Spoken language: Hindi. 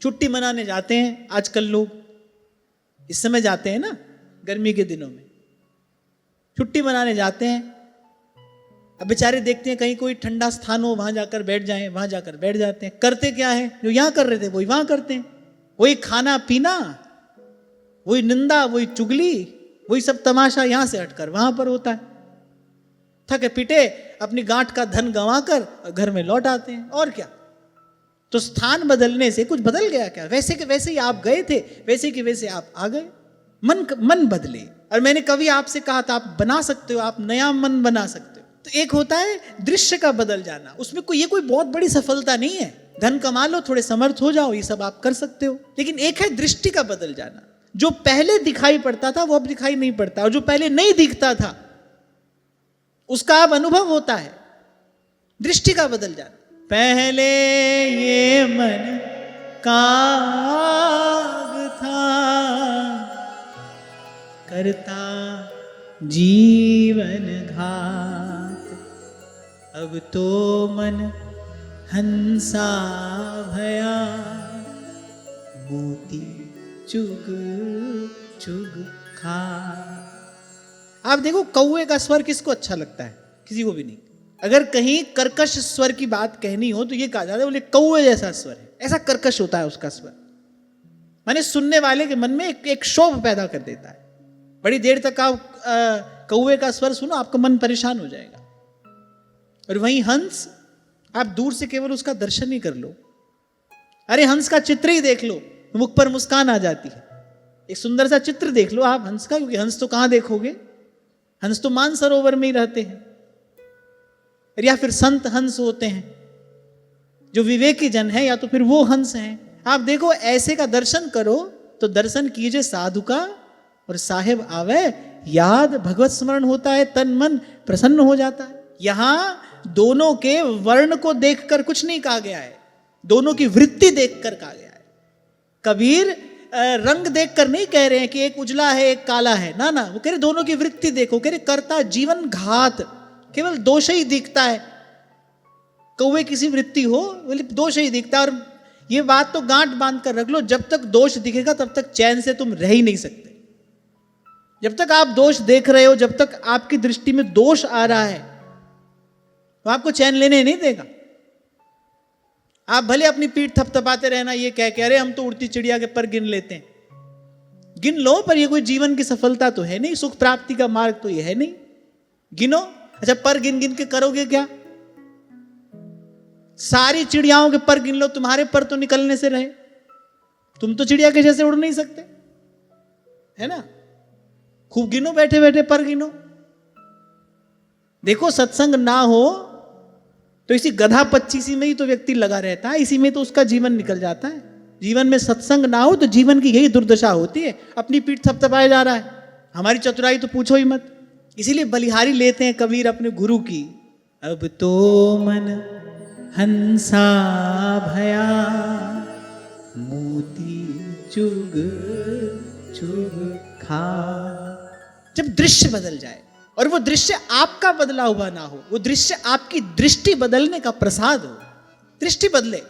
छुट्टी मनाने जाते हैं आजकल लोग, इस समय जाते हैं ना गर्मी के दिनों में, छुट्टी मनाने जाते हैं। अब बेचारे देखते हैं कहीं कोई ठंडा स्थान हो, वहां जाकर बैठ जाएं, वहां जाकर बैठ जाते हैं। करते क्या है, जो यहां कर रहे थे वही वहां करते हैं। वही खाना पीना, वही निंदा, वही चुगली, वही सब तमाशा यहां से हटकर वहां पर होता है। थके पिटे अपनी गांठ का धन गंवाकर घर में लौट आते हैं, और क्या। तो स्थान बदलने से कुछ बदल गया क्या? वैसे के वैसे ही आप गए थे, वैसे के वैसे आप आ गए। मन बदले। और मैंने कभी आपसे कहा था आप बना सकते हो, आप नया मन बना सकते हो। तो एक होता है दृश्य का बदल जाना, उसमें ये कोई बहुत बड़ी सफलता नहीं है। धन कमा लो, थोड़े समर्थ हो जाओ, ये सब आप कर सकते हो। लेकिन एक है दृष्टि का बदल जाना। जो पहले दिखाई पड़ता था वो अब दिखाई नहीं पड़ता, और जो पहले नहीं दिखता था उसका अब अनुभव होता है। दृष्टि का बदल जाना। पहले ये मन काग था, करता जीवन घात, अब तो मन हंसा भया, मोती चुग चुग खा। आप देखो कौवे का स्वर किसको अच्छा लगता है? किसी को भी नहीं। अगर कहीं कर्कश स्वर की बात कहनी हो तो ये कहा जाता है बोले कौवे जैसा स्वर है, ऐसा कर्कश होता है उसका स्वर। माने सुनने वाले के मन में एक शोभ पैदा कर देता है। बड़ी देर तक आप कौवे का स्वर सुनो, आपका मन परेशान हो जाएगा। और वहीं हंस, आप दूर से केवल उसका दर्शन ही कर लो, अरे हंस का चित्र ही देख लो, मुख पर मुस्कान आ जाती है। एक सुंदर सा चित्र देख लो आप हंस का, क्योंकि हंस तो कहां देखोगे, हंस तो मानसरोवर में ही रहते हैं। या फिर संत हंस होते हैं जो विवेकी जन है, या तो फिर वो हंस हैं। आप देखो ऐसे का दर्शन करो तो दर्शन कीजिए साधु का, और साहेब आवे याद, भगवत स्मरण होता है, तन मन प्रसन्न हो जाता है। यहां दोनों के वर्ण को देखकर कुछ नहीं कहा गया है, दोनों की वृत्ति देखकर कहा गया है। कबीर रंग देखकर नहीं कह रहे हैं कि एक उजला है एक काला है, ना ना, वो कह रहे दोनों की वृत्ति देखो। कह रहे करता जीवन घात, केवल दोष ही दिखता है। कौवे किसी वृत्ति हो बोले दोष ही दिखता है। और ये बात तो गांठ बांध कर रख लो, जब तक दोष दिखेगा तब तक चैन से तुम रह ही नहीं सकते। जब तक आप दोष देख रहे हो, जब तक आपकी दृष्टि में दोष आ रहा है, तो आपको चैन लेने नहीं देगा। आप भले अपनी पीठ थपथपाते रहना ये कह के अरे हम तो उड़ती चिड़िया के पर गिन लेते हैं, गिन लो, पर ये कोई जीवन की सफलता तो है नहीं, सुख प्राप्ति का मार्ग तो ये है नहीं। गिनो, अच्छा पर गिन गिन के करोगे क्या? सारी चिड़ियाओं के पर गिन लो, तुम्हारे पर तो निकलने से रहे। तुम तो चिड़िया के जैसे उड़ नहीं सकते, है ना? खूब गिनो, बैठे बैठे पर गिनो। देखो सत्संग ना हो तो इसी गधा पच्चीसी में ही तो व्यक्ति लगा रहता है, इसी में तो उसका जीवन निकल जाता है। जीवन में सत्संग ना हो तो जीवन की यही दुर्दशा होती है, अपनी पीठ थपथपाया जा रहा है। हमारी चतुराई तो पूछो ही मत। इसीलिए बलिहारी लेते हैं कबीर अपने गुरु की, अब तो मन हंसा भया, मोती चुग चुग खा। जब दृश्य बदल जाए, और वो दृश्य आपका बदला हुआ ना हो, वो दृश्य आपकी दृष्टि बदलने का प्रसाद हो। दृष्टि बदले।